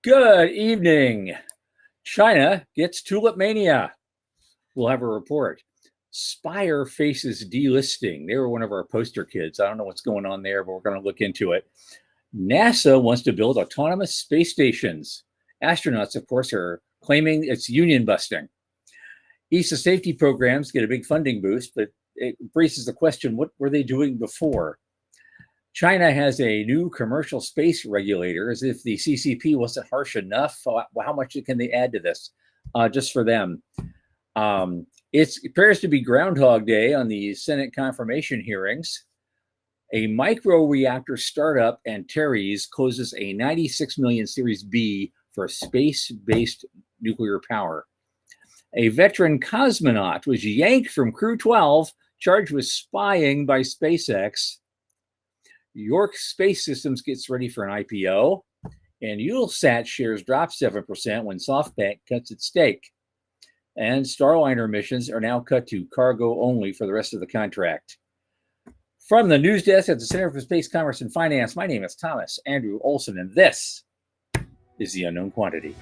Good evening. China gets tulip mania. We'll have a report. Spire faces delisting. They were one of our poster kids. I don't know what's going on there, but we're going to look into it. NASA wants to build autonomous space stations. Astronauts, of course, are claiming it's union busting. ESA safety programs get a big funding boost, but it raises the question, what were they doing before? China has a new commercial space regulator, as if the CCP wasn't harsh enough. How much can they add to this just for them? It appears to be Groundhog Day on the Senate confirmation hearings. A micro-reactor startup, Antares, closes a $96 million Series B for space-based nuclear power. A veteran cosmonaut was yanked from Crew 12, charged with spying by SpaceX. York Space Systems gets ready for an IPO, and Eutelsat shares drop 7% when SoftBank cuts its stake. And Starliner missions are now cut to cargo only for the rest of the contract. From the news desk at the Center for Space Commerce and Finance, my name is Thomas Andrew Olson, and this is The Unknown Quantity.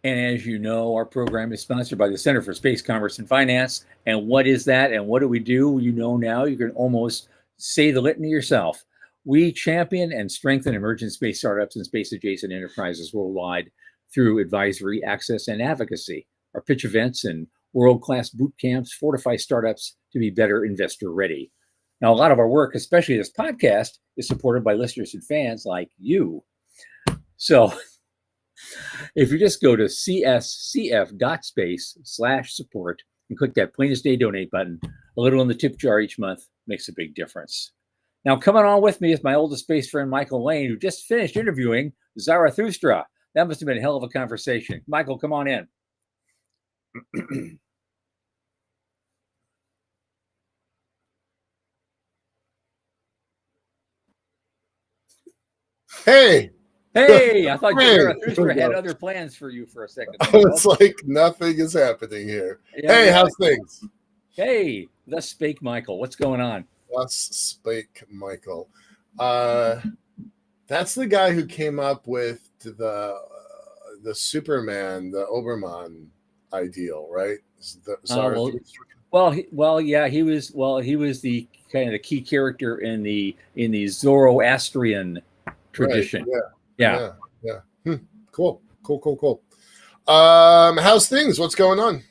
And as you know, our program is sponsored by the Center for Space Commerce and Finance. And what is that? And what do we do? You know now, you can almost say the litany yourself. We champion and strengthen emerging space startups and space-adjacent enterprises worldwide through advisory, access, and advocacy. Our pitch events and world-class boot camps fortify startups to be better investor-ready. Now, a lot of our work, especially this podcast, is supported by listeners and fans like you. So if you just go to cscf.space/support and click that plain as day donate button, a little in the tip jar each month makes a big difference. Now, coming on with me is my oldest space friend, Michael Lane, who just finished interviewing Zarathustra. That must have been a hell of a conversation. Michael, come on in. Hey! Hey, I thought Zarathustra had other plans for you for a second. It's like nothing is happening here. Yeah, hey, how's things? Hey, the Spake Michael. What's going on? Let's Spake Michael. That's the guy who came up with the Superman, the Obermann ideal, right? Yeah, he was the kind of the key character in the Zoroastrian tradition. Right, yeah. Cool. How's things? What's going on?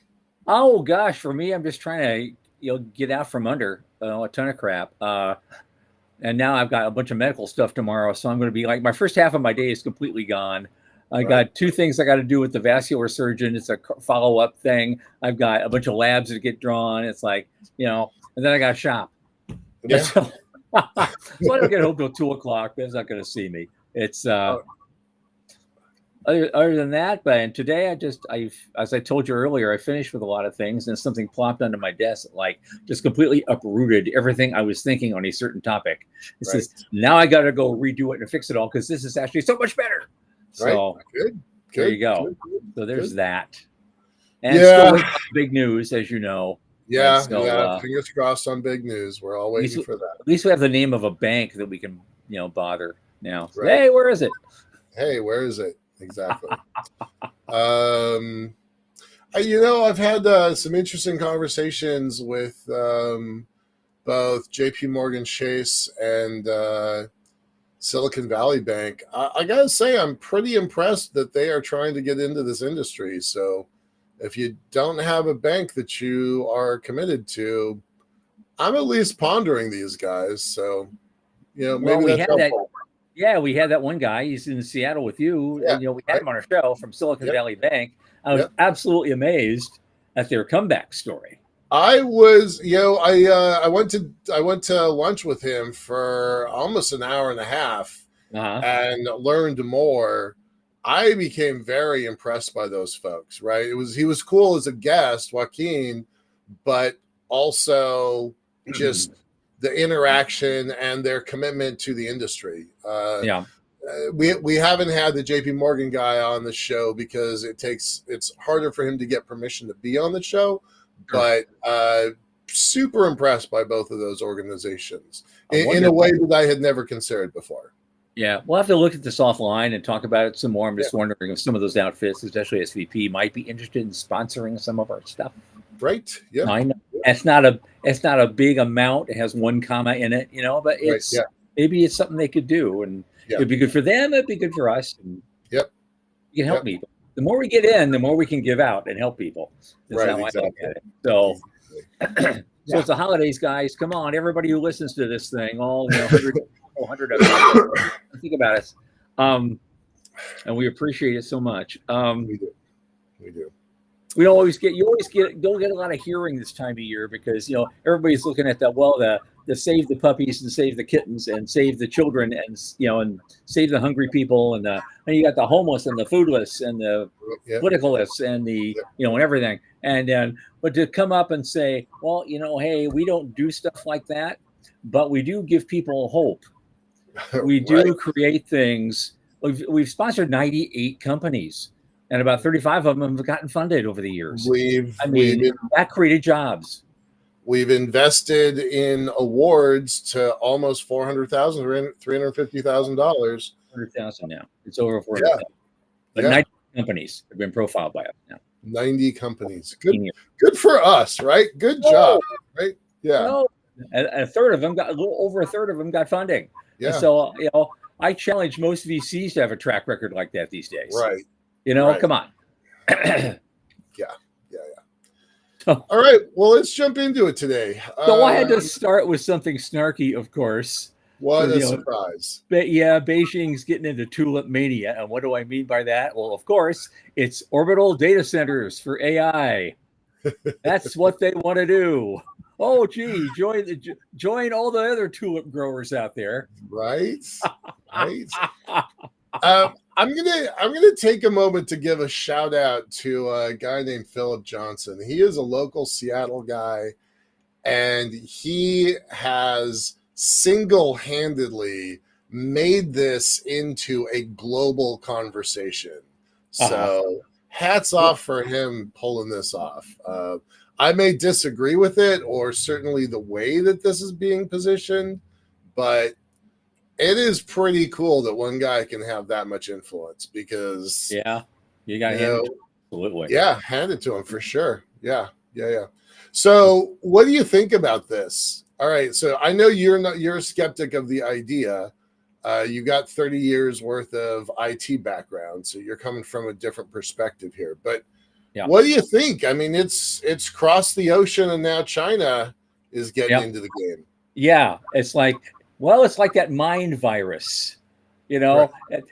Oh gosh, for me, I'm just trying to get out from under a ton of crap. And now I've got a bunch of medical stuff tomorrow, so I'm going to be like, my first half of my day is completely gone. I got two things I got to do with the vascular surgeon. It's a follow-up thing. I've got a bunch of labs that get drawn. It's like, and then I got to shop. Yeah. So I don't get home till 2:00. Ben's not going to see me. It's other than that, but today as I told you earlier, I finished with a lot of things, and something plopped onto my desk, like just completely uprooted everything I was thinking on a certain topic. It says, now I got to go redo it and fix it all because this is actually so much better. So good. There you go. So there's that. And still big news, as you know. Yeah, fingers crossed on big news. We're all waiting for that. At least we have the name of a bank that we can, bother now. Right. Hey, where is it? Hey, where is it? Exactly. I've had some interesting conversations with both JP Morgan Chase and Silicon Valley Bank. I gotta say, I'm pretty impressed that they are trying to get into this industry. So if you don't have a bank that you are committed to, I'm at least pondering these guys. So, maybe that's helpful. We had that one guy. He's in Seattle with you. Yeah, and, we had him on our show from Silicon Valley Bank. I was absolutely amazed at their comeback story. I was, I went to lunch with him for almost an hour and a half Uh-huh. and learned more. I became very impressed by those folks. Right, he was cool as a guest, Joaquin, but also just the interaction and their commitment to the industry. Yeah, We haven't had the JP Morgan guy on the show because it's harder for him to get permission to be on the show, sure. but super impressed by both of those organizations in a Wonderful. way that I had never considered before. Yeah, we'll have to look at this offline and talk about it some more. I'm Yeah, just wondering if some of those outfits, especially SVP, might be interested in sponsoring some of our stuff. right. Yeah, I know it's not a big amount. It has one comma in it, but right. Yeah, maybe it's something they could do, and yeah. it'd be good for them. It'd be good for us, and Yep, we can help yep. people. The more we get in, the more we can give out and help people. That's Right, how I look exactly. at it. So, Exactly. so Yeah. it's the holidays, guys. Come on, everybody who listens to this thing, all 100 of you, think about it. And we appreciate it so much. We do. We do. You don't get a lot of hearing this time of year because everybody's looking at the save the puppies and save the kittens and save the children and save the hungry people and you got the homeless and the foodless and the Yep. politicalists and the Yep. and everything and but to come up and say, well, hey, we don't do stuff like that, but we do give people hope. We do Right. create things. We've sponsored 98 companies, and about 35 of them have gotten funded over the years. We've I we've mean, that created jobs. we've invested in awards to almost 400,000, $350,000. 100,000 now. It's over Yeah, 400,000. But yeah. 90 companies have been profiled by us now. 90 companies. 15 years. Good for us, right? Good job, right? Yeah, No, a third of them got a little over a third of them got funding. And yeah. so, I challenge most VCs to have a track record like that these days. Right. Come on. Yeah, yeah, yeah. All right. Well, let's jump into it today. So I had to start with something snarky, of course. What a surprise. But yeah, Beijing's getting into tulip mania. And what do I mean by that? Well, of course, it's orbital data centers for AI. That's what they want to do. Oh, gee, join all the other tulip growers out there. Right. Right. I'm gonna take a moment to give a shout out to a guy named Philip Johnson. He is a local Seattle guy, and he has single-handedly made this into a global conversation. So hats off for him pulling this off. I may disagree with it, or certainly the way that this is being positioned, but it is pretty cool that one guy can have that much influence because you got to hand it absolutely. Yeah, hand it to him for sure. Yeah. So what do you think about this? All right, so I know you're a skeptic of the idea. You got 30 years worth of IT background, so you're coming from a different perspective here. But what do you think? I mean, it's crossed the ocean, and now China is getting into the game. Yeah, it's like that mind virus. Right.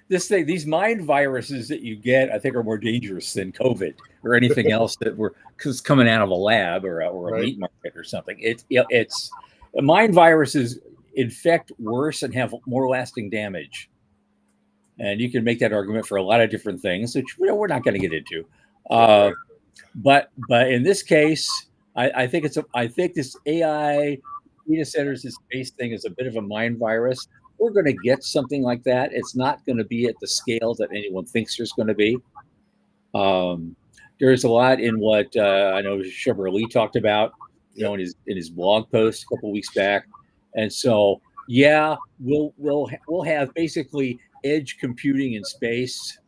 These mind viruses that you get, I think, are more dangerous than COVID or anything else that because coming out of a lab or a meat market or something. It's mind viruses infect worse and have more lasting damage. And you can make that argument for a lot of different things, which we're not going to get into. But in this case, I think this AI data centers, this space thing is a bit of a mind virus. We're going to get something like that. It's not going to be at the scale that anyone thinks there's going to be. There's a lot in what I know Chevrolet talked about, in his blog post a couple of weeks back, and so we'll have basically edge computing in space,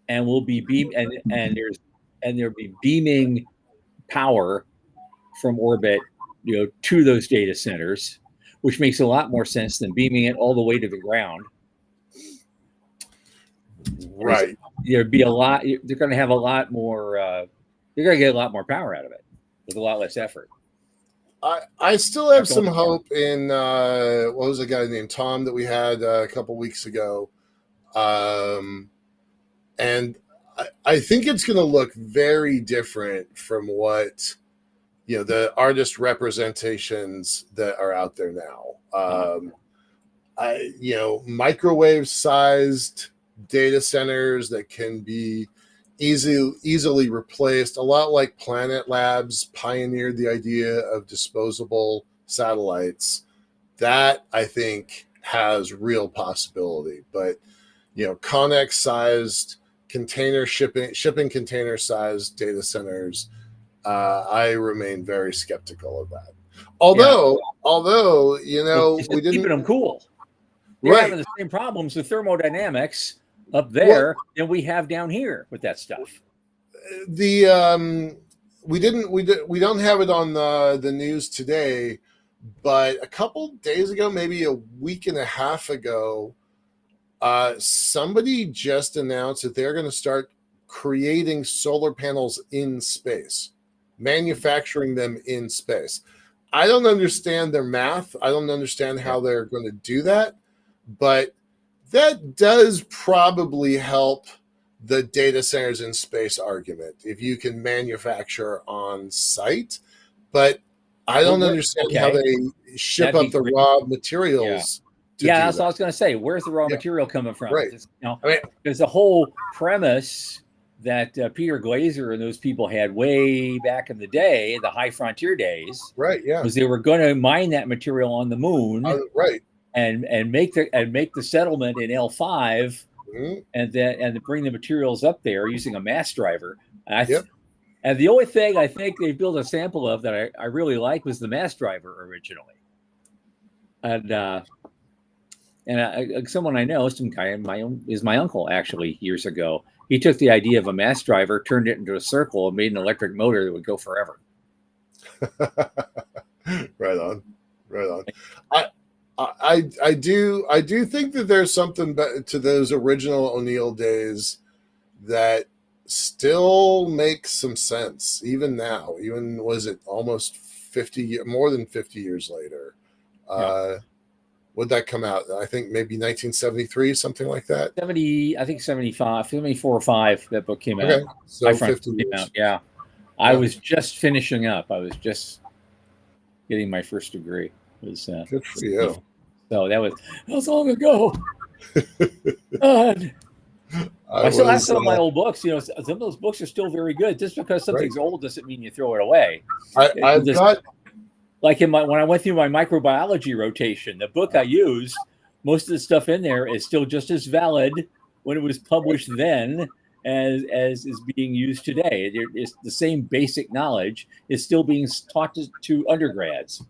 and we'll be there'll be beaming power from orbit, to those data centers, which makes a lot more sense than beaming it all the way to the ground. Right. There'd be a lot. They're going to have a lot more. They're going to get a lot more power out of it with a lot less effort. I still have some hope in what was a guy named Tom that we had a couple weeks ago, and I think it's going to look very different from what the artist representations that are out there now. Microwave sized data centers that can be easily replaced, a lot like Planet Labs pioneered the idea of disposable satellites. That, I think, has real possibility. But Connex sized container shipping container sized data centers, I remain very skeptical of that. Although we didn't keeping them cool. They're having the same problems with thermodynamics up there than we have down here with that stuff. We don't have it on the news today, but a couple days ago, maybe a week and a half ago, somebody just announced that they're going to start creating solar panels in space, manufacturing them in space. I don't understand their math. I don't understand how they're going to do that, but that does probably help the data centers in space argument if you can manufacture on site. But I don't understand how they ship up the raw materials. That's what I was going to say. Where's the raw material coming from? Right. There's a whole premise that Peter Glaser and those people had way back in the day, the high frontier days. Right. Yeah. Was they were going to mine that material on the moon. Right. And make the settlement in L5, and bring the materials up there using a mass driver. And the only thing I think they built a sample of that I really like was the mass driver originally. And someone I know, some guy is my uncle actually years ago. He took the idea of a mass driver, turned it into a circle, and made an electric motor that would go forever. Right on. I do think that there's something to those original O'Neill days that still makes some sense even now. Even was it almost more than 50 years later? Would that come out? I think maybe 1973, something like that. 75, 74 or 5. That book came out. Okay, so 50 years. Out. Yeah, I was just finishing up. I was just getting my first degree. Good for you. So that was long ago. God. I still have some of my old books. Some of those books are still very good. Just because something's old doesn't mean you throw it away. I've got, like when I went through my microbiology rotation, the book I used, most of the stuff in there is still just as valid when it was published then as is being used today. It's the same basic knowledge is still being taught to undergrads.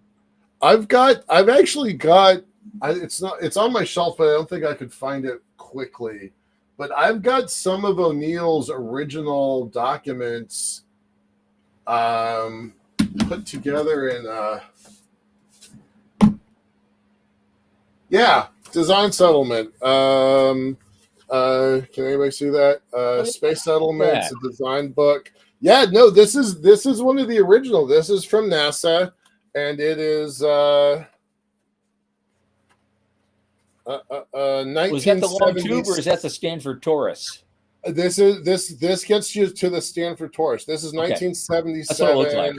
I've actually got. It's on my shelf, but I don't think I could find it quickly. But I've got some of O'Neill's original documents put together in design settlement. Can anybody see that? Space Settlements, a design book. Yeah, no, this is one of the original. This is from NASA, and it is 1970s. Was that the long tube, or is that the Stanford Torus? This gets you to the Stanford Torus. This is 1977. That's what it looks like.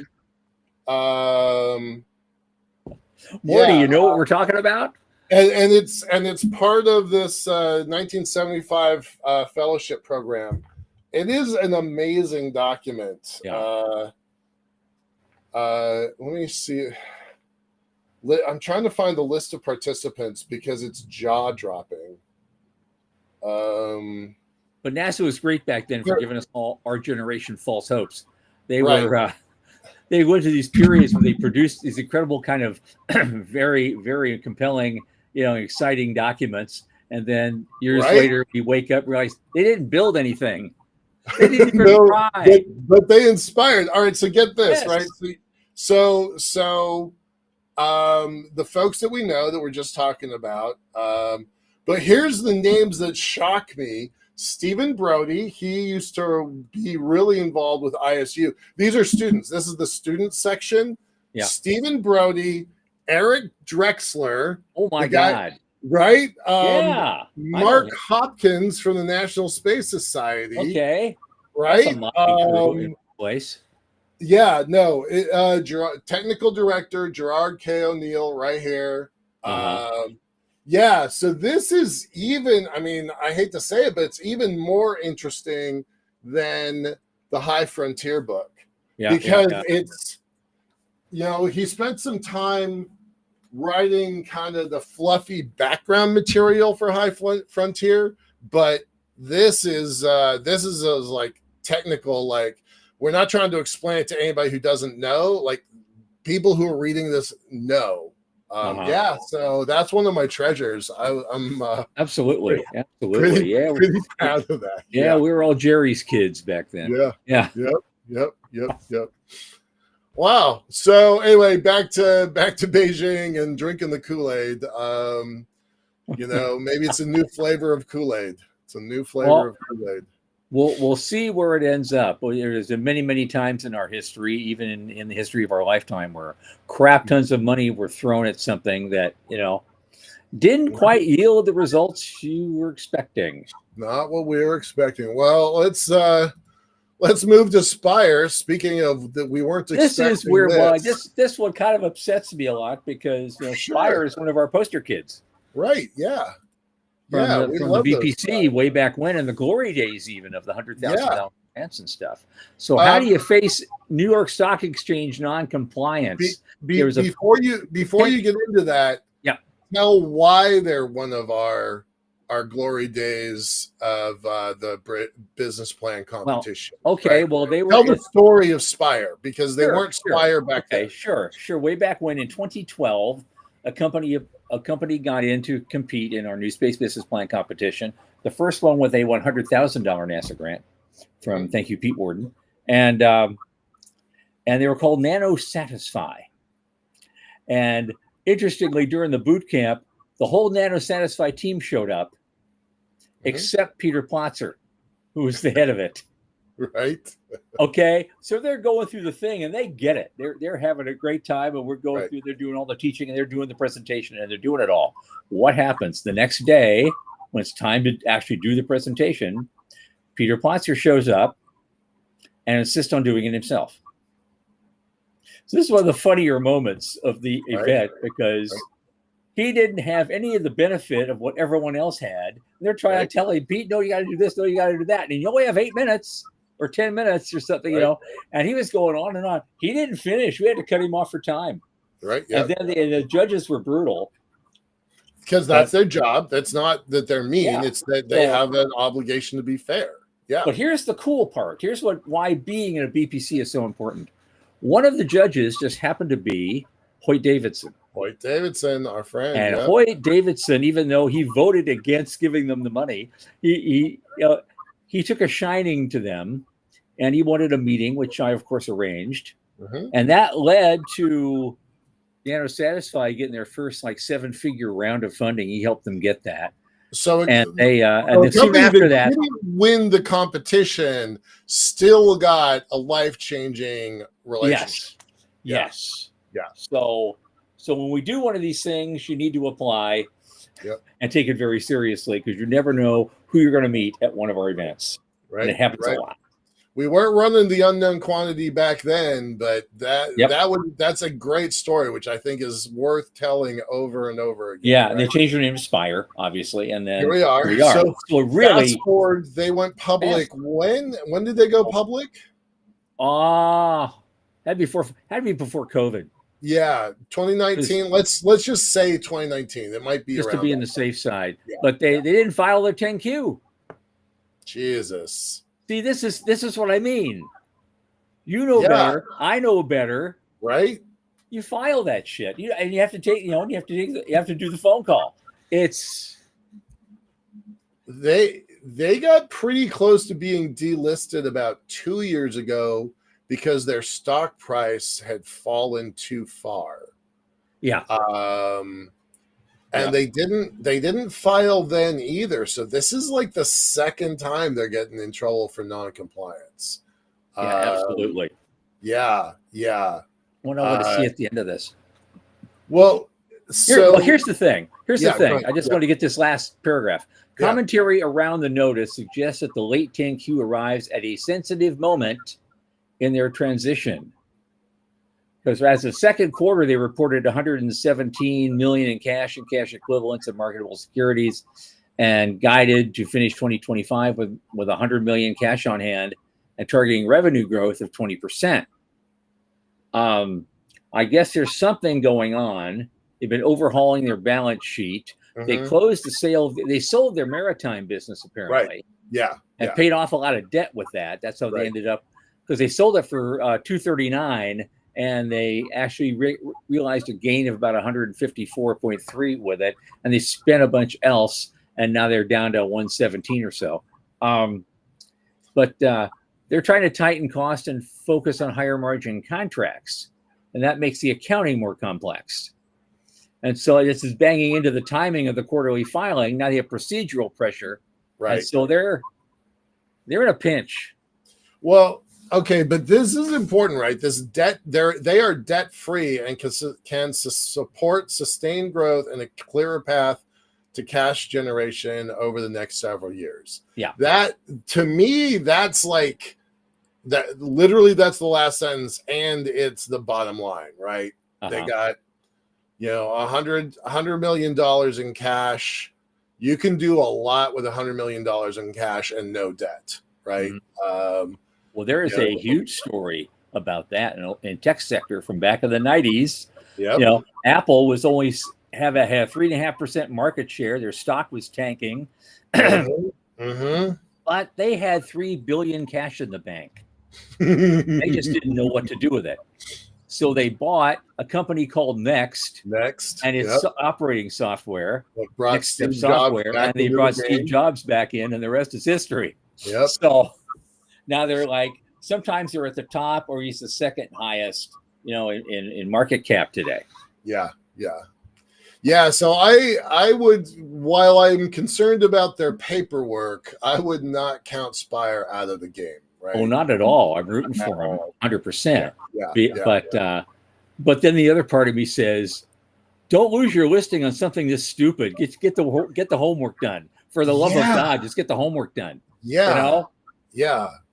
Morty, you know what we're talking about? And it's part of this 1975 fellowship program. It is an amazing document. Yeah. Let me see. I'm trying to find the list of participants because it's jaw-dropping. But NASA was great back then for giving us all our generation false hopes. They were they went to these periods where they produced these incredible kind of very, very compelling, exciting documents, and then years later we wake up and realize they didn't build anything. They didn't even try. But they inspired. All right, so get this, right? So the folks that we know that we're just talking about, but here's the names that shock me. Stephen Brody, he used to be really involved with ISU. These are students. This is the student section. Yeah. Stephen Brody, Eric Drexler. Oh my God. Right? Mark Hopkins from the National Space Society. Okay. Right? That's a place. Yeah, no, technical director Gerard K. O'Neill, right here. Uh-huh. Yeah, so this is even, I mean, I hate to say it, but it's even more interesting than the High Frontier book Yeah, yeah, because yeah. it's, he spent some time writing kind of the fluffy background material for High Frontier, but this is like technical, like we're not trying to explain it to anybody who doesn't know, like people who are reading this know. Yeah, so that's one of my treasures. I'm Absolutely. pretty Absolutely. Yeah. pretty proud of that. Yeah, we were all Jerry's kids back then. Yeah. Yeah. Yep. Wow. So anyway, back to Beijing and drinking the Kool-Aid. Maybe it's a new flavor of Kool-Aid. It's a new flavor of Kool-Aid. We'll see where it ends up. There's many times in our history, even in the history of our lifetime, where crap tons of money were thrown at something that didn't quite yield the results you were expecting. Not what we were expecting. Well, let's move to Spire. Speaking of that, we weren't expecting This is where this one kind of upsets me a lot because Sure. Spire is one of our poster kids. Right? Yeah. From We the love those BPC guys. way back when, in the glory days, even of the $100,000 Yeah. grants and stuff. So how do you face New York Stock Exchange non-compliance? Before you get into that, Yeah. tell why they're one of our glory days of the business plan competition. Okay, right? well, they were Tell the story of Spire because they weren't Sure. Spire back then. Sure. Way back when, in 2012, a company got in to compete in our new space business plan competition. The first one with a $100,000 NASA grant from thank you Pete Worden, and they were called Nano Satisfy. And interestingly, during the boot camp, the whole Nano Satisfy team showed up, except Peter Plotzer, who was the head of it. Right. Okay, so they're going through the thing and they get it. They're having a great time, and we're going through. They're doing all the teaching and they're doing the presentation and they're doing it all. What happens the next day when it's time to actually do the presentation? Peter Plotzer shows up and insists on doing it himself. So this is one of the funnier moments of the event because he didn't have any of the benefit of what everyone else had. They're trying to tell him, Pete, no, you got to do this, no, you got to do that, and you only have 8 minutes. Or 10 minutes or something, and he was going on and on. He didn't finish. We had to cut him off for time. Right. Yeah. And then the judges were brutal. Because that's their job. That's not that they're mean. It's that they have an obligation to be fair. Yeah. But here's the cool part. Here's why being in a BPC is so important. One of the judges just happened to be Hoyt Davidson. Hoyt Davidson, our friend. And Hoyt Davidson, even though he voted against giving them the money, he took a shining to them, and he wanted a meeting, which I, of course, arranged. And that led to Nano Satisfy getting their first 7-figure round of funding. He helped them get that. So and soon after that, didn't win the competition, still got a life-changing relationship. Yes. So when we do one of these things, you need to apply and take it very seriously, because you never know who you're going to meet at one of our events. Right. And it happens a lot. We weren't running the unknown quantity back then, but that's a great story, which I think is worth telling over and over again. Yeah, and they changed their name to Spire, obviously, and then here we are. So really, fast forward, they went public. When did they go public? Had to be before COVID. Yeah, 2019. Let's just say 2019. It might be just around to be in the safe side. But they didn't file their 10Q. Jesus. See, this is what I mean. You know better. I know better. Right? You file that shit. And you have to take. You have to do the phone call. They got pretty close to being delisted about 2 years ago because their stock price had fallen too far. Yeah. And they didn't file then either. So this is like the second time they're getting in trouble for non-compliance. Absolutely. Yeah. What I want to see at the end of this. Well, here's the thing. I just want to get this last paragraph. Commentary around the notice suggests that the late 10Q arrives at a sensitive moment in their transition. Because as of second quarter, they reported 117 million in cash and cash equivalents and marketable securities, and guided to finish 2025 with 100 million cash on hand and targeting revenue growth of 20%. I guess there's something going on. They've been overhauling their balance sheet. They closed the sale. They sold their maritime business apparently. Right. Yeah. And paid off a lot of debt with that. That's how they ended up, because they sold it for 239, and they actually realized a gain of about 154.3 with it, and they spent a bunch else, and now they're down to 117 or so. But they're trying to tighten cost and focus on higher margin contracts, and that makes the accounting more complex. And so this is banging into the timing of the quarterly filing. Now they have procedural pressure, right? And so they're in a pinch. Well, okay, but this is important, right? This debt, they are debt free and can support sustained growth and a clearer path to cash generation over the next several years. Yeah, that to me, that's like that. Literally, that's the last sentence, and it's the bottom line, right? They got, $100 million in cash. You can do a lot with $100 million in cash and no debt, right? Well, there is a huge story about that in tech sector from back in the 90s. Yep. Apple was only had a 3.5% market share. Their stock was tanking, but they had $3 billion cash in the bank. They just didn't know what to do with it. So they bought a company called Next, and its operating software, Next Step Software, and they brought Steve Jobs back in, and the rest is history. Yep. So now they're like, sometimes they're at the top, or he's the second highest, in market cap today. Yeah. So I would, while I'm concerned about their paperwork, I would not count Spire out of the game. Right. Oh, not at all. I'm rooting for him 100%. But then the other part of me says, don't lose your listing on something this stupid. Get the homework done. For the love of God, just get the homework done. Yeah.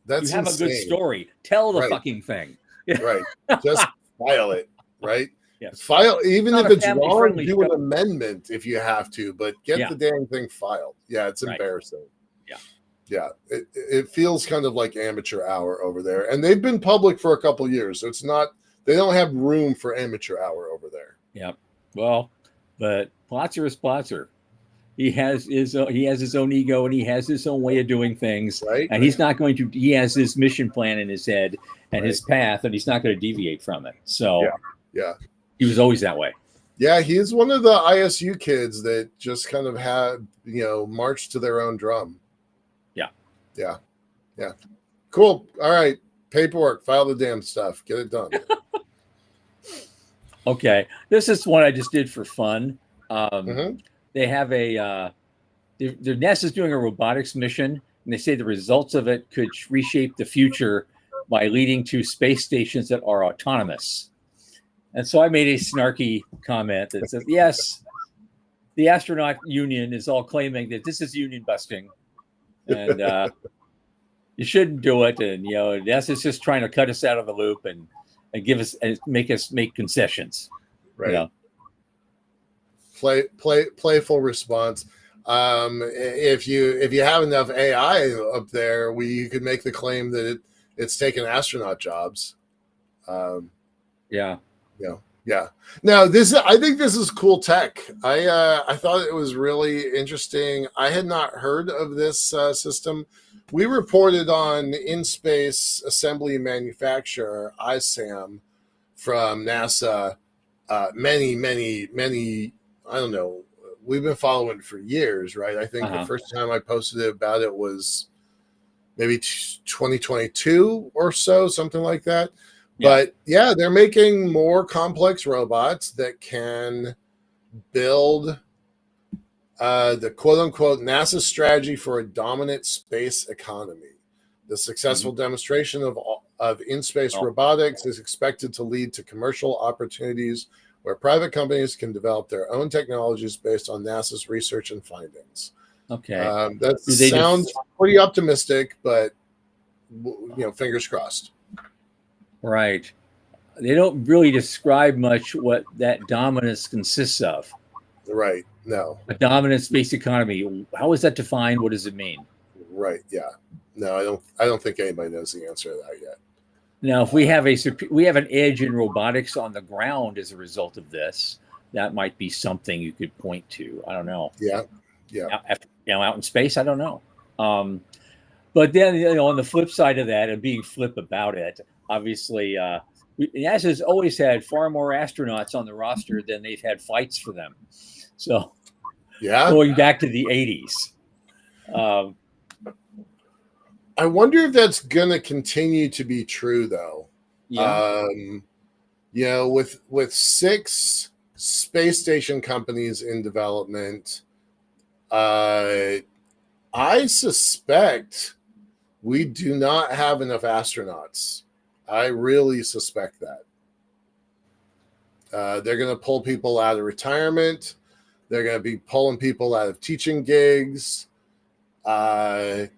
That's you have insane. A good story. Tell the fucking thing. Right. Just file it. Right. Yes. File, even if it's wrong, do an amendment if you have to, but get the damn thing filed. Yeah, it's embarrassing. Yeah, it feels kind of like amateur hour over there, and they've been public for a couple of years, so it's not, they don't have room for amateur hour over there. Yeah, well, but Plotzer is Plotzer. He has his own ego, and he has his own way of doing things, right? And he's not going to. He has his mission plan in his head and his path, and he's not going to deviate from it. So, he was always that way. Yeah, he's one of the ISU kids that just kind of had marched to their own drum. Yeah. Cool. All right. Paperwork. File the damn stuff. Get it done. Okay. This is one I just did for fun. They have their NASA's doing a robotics mission, and they say the results of it could reshape the future by leading to space stations that are autonomous. And so I made a snarky comment that says, yes, the astronaut union is all claiming that this is union busting. And you shouldn't do it, and NASA's just trying to cut us out of the loop and give us and make us make concessions. Right. Playful response. If you have enough AI up there, you could make the claim that it's taken astronaut jobs. Yeah. Now I think this is cool tech. I thought it was really interesting. I had not heard of this system. We reported on in-space assembly and manufacturer ISAM from NASA. Many. I don't know. We've been following it for years, right? I think the first time I posted about it was maybe 2022 or so, something like that. But they're making more complex robots that can build the quote unquote NASA strategy for a dominant space economy. The successful demonstration of in-space robotics is expected to lead to commercial opportunities where private companies can develop their own technologies based on NASA's research and findings. Okay. That sounds pretty optimistic, but fingers crossed. Right. They don't really describe much what that dominance consists of. Right. No. A dominant space economy. How is that defined? What does it mean? Right. Yeah. No, I don't think anybody knows the answer to that yet. Now, if we have an edge in robotics on the ground as a result of this, that might be something you could point to. I don't know. Yeah. Yeah. Out in space, I don't know. But then, on the flip side of that, and being flip about it, obviously, NASA's always had far more astronauts on the roster than they've had flights for them. So, Yeah. going back to the 80s. I wonder if that's going to continue to be true, though. Yeah. With 6 space station companies in development, I suspect we do not have enough astronauts. I really suspect that. They're going to pull people out of retirement. They're going to be pulling people out of teaching gigs. I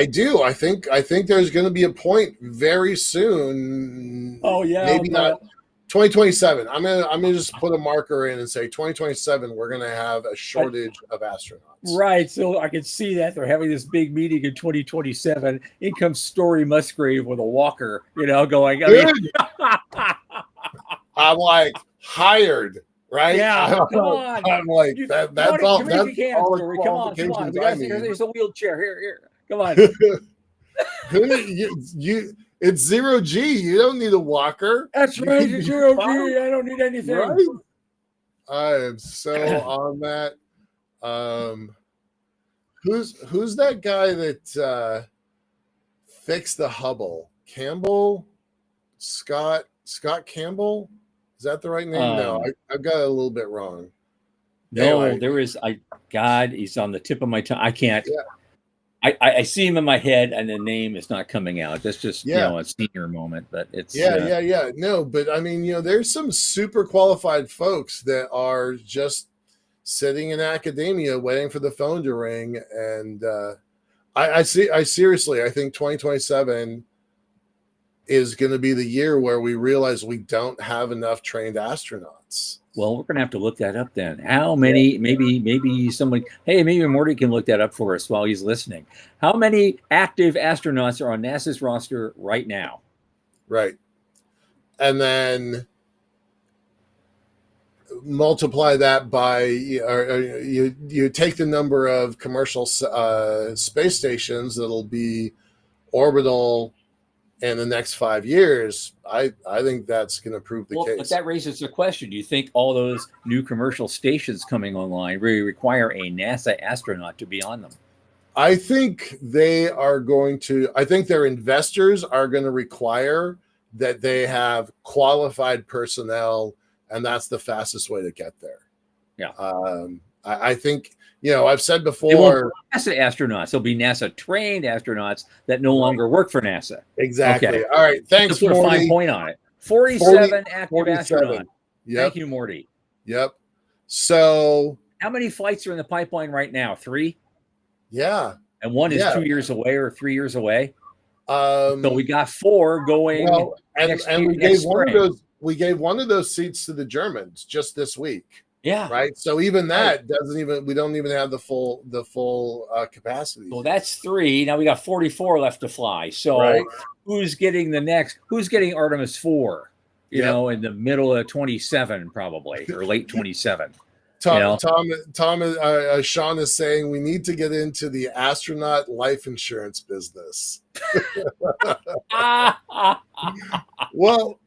do. I think there's going to be a point very soon. Oh yeah, maybe not 2027. I'm gonna just put a marker in and say 2027. We're going to have a shortage of astronauts. Right. So I can see that they're having this big meeting in 2027. In comes Story Musgrave with a walker, going. I'm like hired. Right? Yeah, come on. I'm like that. That's all. That's all the qualifications I need. There's a wheelchair here. Come on. It's 0G. You don't need a walker. That's right. It's 0G. I don't need anything. Right? I am so on that. Who's that guy that fixed the Hubble? Campbell, Scott Campbell. Is that the right name? No, I've got it a little bit wrong. No, anyway. There is. God, he's on the tip of my tongue. I can't. Yeah. I see him in my head, and the name is not coming out. That's just a senior moment, but it's yeah. No, but I mean, there's some super qualified folks that are just sitting in academia waiting for the phone to ring, and I seriously, I think 2027 is going to be the year where we realize we don't have enough trained astronauts. Well, we're going to have to look that up then. How many? Maybe someone. Hey, maybe Morty can look that up for us while he's listening. How many active astronauts are on NASA's roster right now? Right, and then multiply that by you take the number of commercial space stations that'll be orbital in the next 5 years. I think that's going to prove the case. But that raises the question: do you think all those new commercial stations coming online really require a NASA astronaut to be on them? I think they are going to. I think their investors are going to require that they have qualified personnel, and that's the fastest way to get there. Yeah. I think, I've said before, NASA astronauts. There'll be NASA trained astronauts that no longer work for NASA. Exactly. Okay. All right. Thanks, put Morty. a fine point on it. 47 active astronauts. Yep. Thank you, Morty. Yep. So how many flights are in the pipeline right now? 3? Yeah. And one is 2 years away or 3 years away. So we got 4 going. Well, and we gave one of those seats to the Germans just this week. Yeah. Right. So even that we don't even have the full capacity. So that's 3. Now we got 44 left to fly. So who's getting Artemis 4? In the middle of 27 probably, or late 27. Tom, Sean is saying we need to get into the astronaut life insurance business. Well,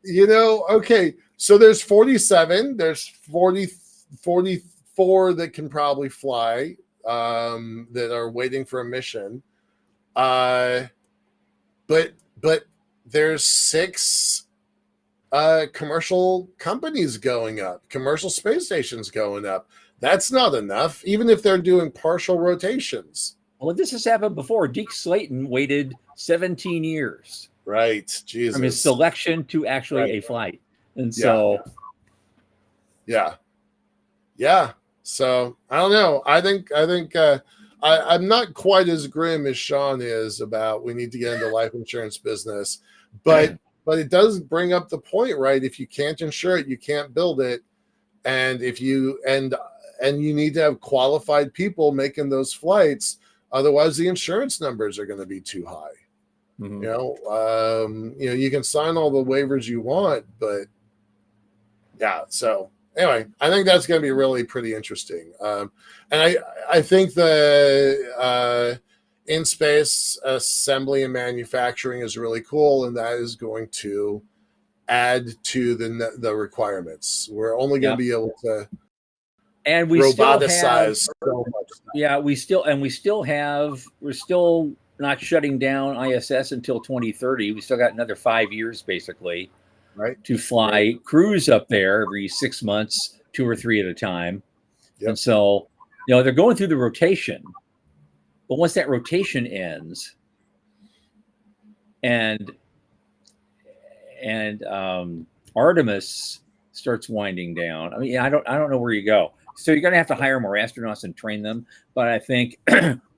okay. So there's 47. There's 44 that can probably fly, that are waiting for a mission. But there's 6 commercial companies going up, commercial space stations going up. That's not enough, even if they're doing partial rotations. Well, this has happened before. Deke Slayton waited 17 years. Right. Jesus. From his selection to actually a flight. And so. Yeah. So I don't know. I think I'm not quite as grim as Sean is about we need to get into life insurance business, but it does bring up the point, right? If you can't insure it, you can't build it, and if you and you need to have qualified people making those flights, otherwise the insurance numbers are going to be too high. Mhm. You can sign all the waivers you want, but yeah. So anyway, I think that's going to be really pretty interesting. And I think the in space assembly and manufacturing is really cool, and that is going to add to the requirements. We're only going to be able to and we still have roboticize so much stuff. Yeah, we're still not shutting down ISS until 2030. We still got another 5 years basically, Right. to fly crews up there every 6 months, 2 or 3 at a time. Yep. And so, they're going through the rotation. But once that rotation ends and Artemis starts winding down, I mean, I don't know where you go. So you're going to have to hire more astronauts and train them. But I think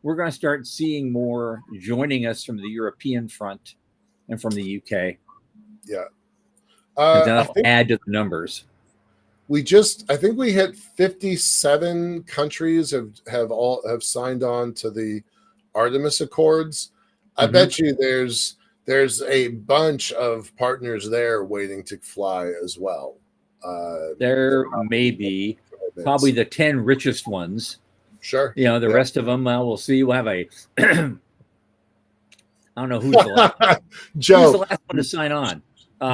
we're going to start seeing more joining us from the European front and from the UK. Yeah. And that'll add to the numbers. I think we hit 57 countries have signed on to the Artemis Accords. I bet you there's a bunch of partners there waiting to fly as well. There may be probably the 10 richest ones. Sure. The rest of them, we'll see. We'll have a I don't know who's the last Joe. Who's the last one to sign on?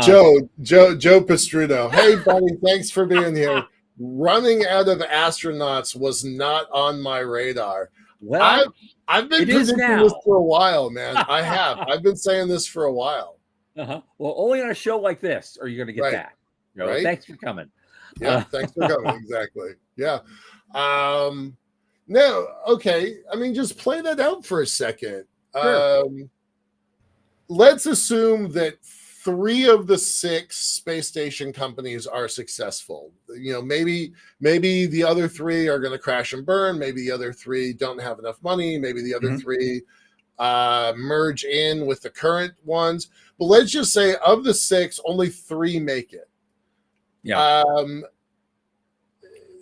Joe Pastruno. Hey, buddy, thanks for being here. Running out of astronauts was not on my radar. Well, I've been predicting this for a while, man. I have. I've been saying this for a while. Well, only on a show like this are you going to get that. Right. Thanks for coming. Yeah, thanks for coming. Exactly. Yeah. No, okay. I mean, just play that out for a second. Sure. Let's assume that 3 of the 6 space station companies are successful. Maybe the other 3 are going to crash and burn. Maybe the other 3 don't have enough money. Maybe the other 3 merge in with the current ones. But let's just say of the 6, only 3 make it. Yeah.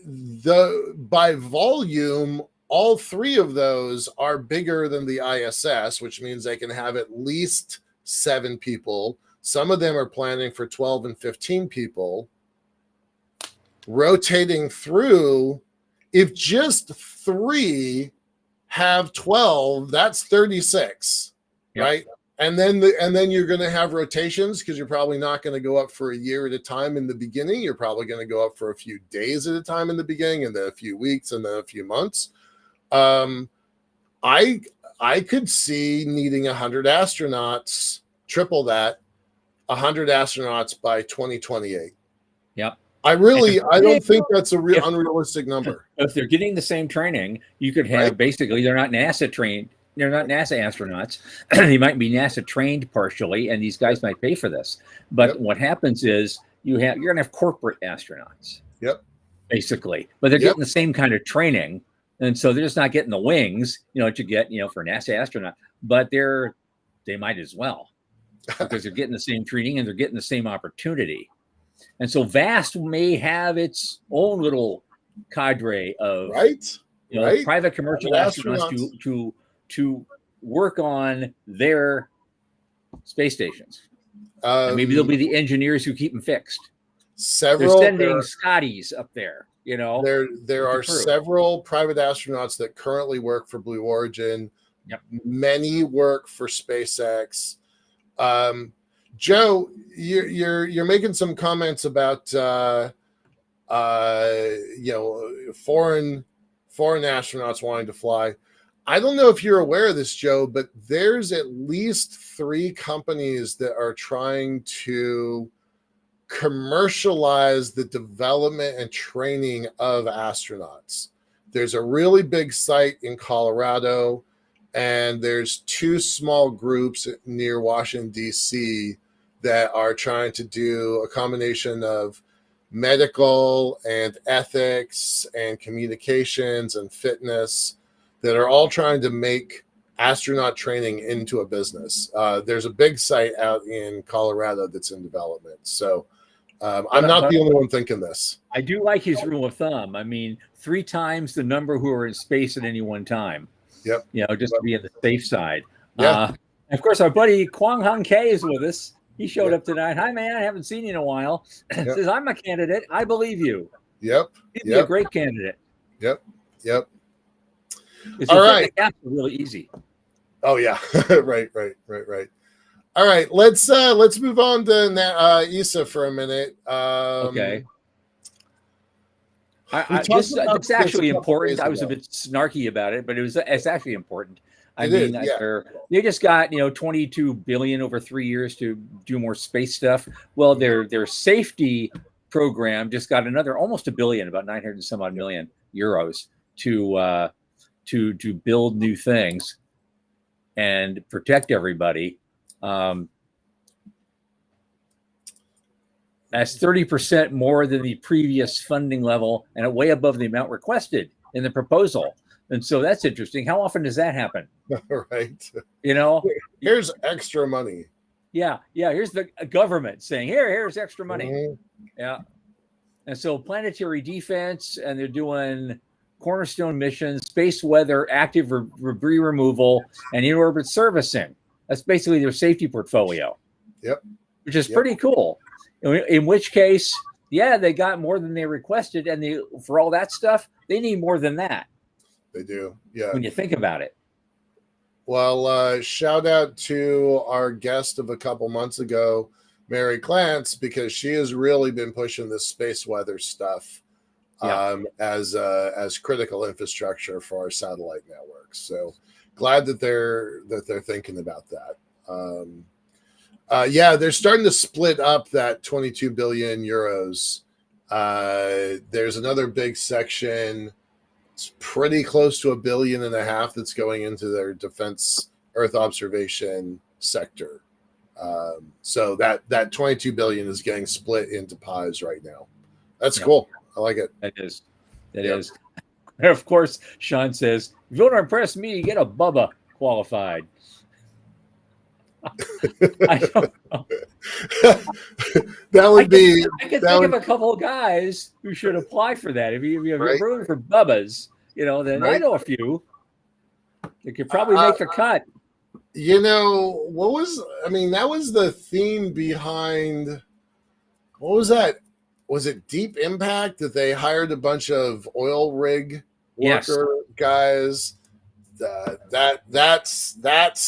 By volume, all 3 of those are bigger than the ISS, which means they can have at least 7 people. Some of them are planning for 12 and 15 people rotating through. If just 3 have 12, that's 36, right? And then you're going to have rotations because you're probably not going to go up for a year at a time in the beginning. You're probably going to go up for a few days at a time in the beginning, and then a few weeks, and then a few months. I could see needing 100 astronauts, triple that, 100 astronauts by 2028. Yep. I don't think that's a unrealistic number. If they're getting the same training, you could have basically, they're not NASA trained. They're not NASA astronauts. They might be NASA trained partially, and these guys might pay for this. But what happens is you're going to have corporate astronauts. Yep. Basically, but they're getting the same kind of training, and so they're just not getting the wings, to get, for a NASA astronaut. But they might as well, because they're getting the same training and they're getting the same opportunity. And so VAST may have its own little cadre of private commercial astronauts to work on their space stations. And maybe they'll be the engineers who keep them fixed. They're sending Scotties up there. There are several private astronauts that currently work for Blue Origin. Yep. Many work for SpaceX. Joe, you're making some comments about foreign astronauts wanting to fly. I don't know if you're aware of this, Joe, but there's at least 3 companies that are trying to commercialize the development and training of astronauts. There's a really big site in Colorado, and there's 2 small groups near Washington, D.C. that are trying to do a combination of medical and ethics and communications and fitness that are all trying to make astronaut training into a business. There's a big site out in Colorado that's in development. So I'm not the only one thinking this. I do like his rule of thumb. I mean, 3 times the number who are in space at any one time. Yep. Just to be on the safe side. Yeah. Of course, our buddy Kwang Hung K is with us. He showed up tonight. Hi, man. I haven't seen you in a while. Says, I'm a candidate. I believe you. Yep. He'd be a great candidate. Yep. All right. The gaps are really easy. Oh, yeah. Right. All right. Let's move on to ESA for a minute. Okay. It's actually important. I was a bit snarky about it, but it's actually important. They just got 22 billion over 3 years to do more space stuff. Well, their safety program just got another almost $1 billion, about 900 and some odd million euros to build new things and protect everybody. That's 30% more than the previous funding level and way above the amount requested in the proposal. And so that's interesting. How often does that happen? Right. Here's extra money. Yeah. Here's the government saying, here's extra money. Mm-hmm. Yeah. And so planetary defense, and they're doing cornerstone missions, space weather, active debris removal, and in-orbit servicing. That's basically their safety portfolio. Yep. Which is pretty cool. In which case, they got more than they requested, and for all that stuff, they need more than that. They do, yeah. When you think about it. Well, shout out to our guest of a couple months ago, Mary Clance, because she has really been pushing this space weather stuff as critical infrastructure for our satellite networks. So glad that they're thinking about that. They're starting to split up that 22 billion euros. There's another big section. It's pretty close to $1.5 billion that's going into their defense Earth observation sector. So that 22 billion is getting split into pies right now. That's cool. I like it. That is. And of course, Sean says, if you want to impress me, get a Bubba qualified. I don't know. That would be. I can think of a couple of guys who should apply for that. If you're rooting for Bubbas, then I know a few. They could probably make the cut. That was the theme behind. What was that? Was it Deep Impact that they hired a bunch of oil rig worker guys? That's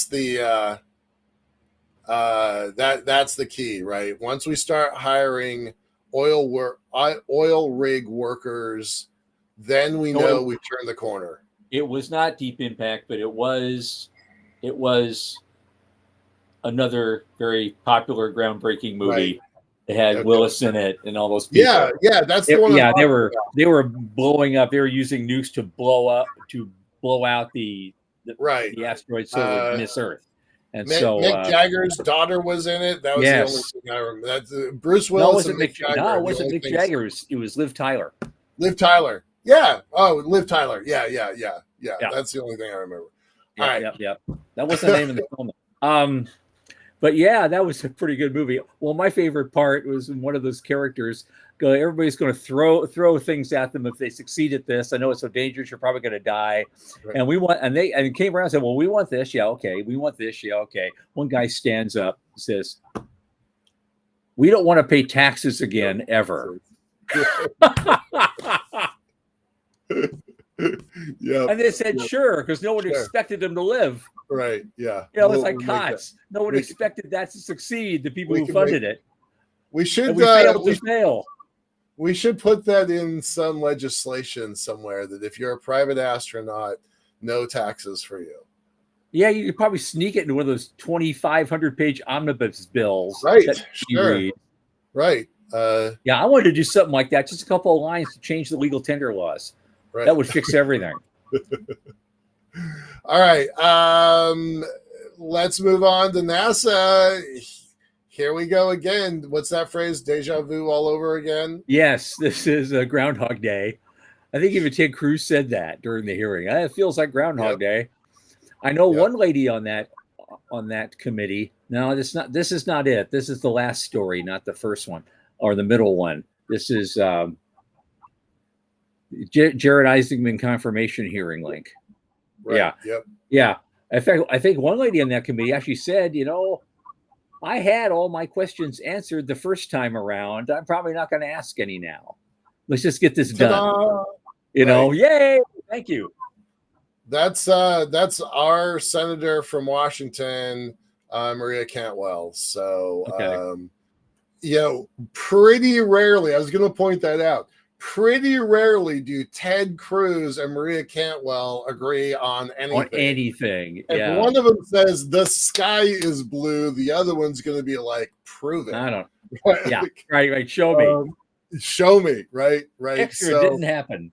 the. That's the key, right? Once we start hiring oil rig workers, then we know we've turned the corner. It was not Deep Impact, but it was another very popular, groundbreaking movie. Right. It had Willis in it and all those people. Yeah, that's the one. Yeah, they were blowing up. They were using nukes to blow out the asteroid so it would miss Earth. And Mick Jagger's daughter was in it. That was the only thing I remember. That's Bruce Willis. No, it wasn't Mick Jagger. It was Liv Tyler. Liv Tyler. Yeah. Oh, Liv Tyler. Yeah. That's the only thing I remember. All right. Yep. That was the name of the film. But that was a pretty good movie. Well, my favorite part was when one of those characters everybody's going to throw things at them if they succeed at this. I know it's so dangerous. You're probably going to die. Right. And they came around and said, well, we want this. Yeah. Okay. We want this. Yeah. Okay. One guy stands up and says, we don't want to pay taxes again, ever. Yeah. And they said, sure, because no one expected them to live. Right. Yeah. It's like COTS. No one expected that to succeed. The people who funded it. We should fail. We should put that in some legislation somewhere that if you're a private astronaut, no taxes for you. Yeah, you could probably sneak it into one of those 2,500-page omnibus bills. Right. Sure. Right. I wanted to do something like that. Just a couple of lines to change the legal tender laws. Right. That would fix everything. All right. Let's move on to NASA. Here we go again. What's that phrase? Deja vu all over again? Yes, this is a Groundhog Day. I think even Ted Cruz said that during the hearing. It feels like Groundhog Yep. Day. I know Yep. one lady on that committee. No, this not. This is not it. This is the last story, not the first one or the middle one. This is Jared Isaacman confirmation hearing link. Right. Yeah, Yep. yeah. In fact, I think one lady on that committee actually said, I had all my questions answered the first time around. I'm probably not going to ask any now. Let's just get this done. Ta-da! Right. Yay! Thank you. That's our senator from Washington, Maria Cantwell. So, Okay. pretty rarely, I was going to point that out. Pretty rarely do Ted Cruz and Maria Cantwell agree on anything. On anything. If Yeah. one of them says the sky is blue, the other one's going to be like, prove it. I don't. Yeah. Right. Show me. Show me. Right. Extra didn't happen.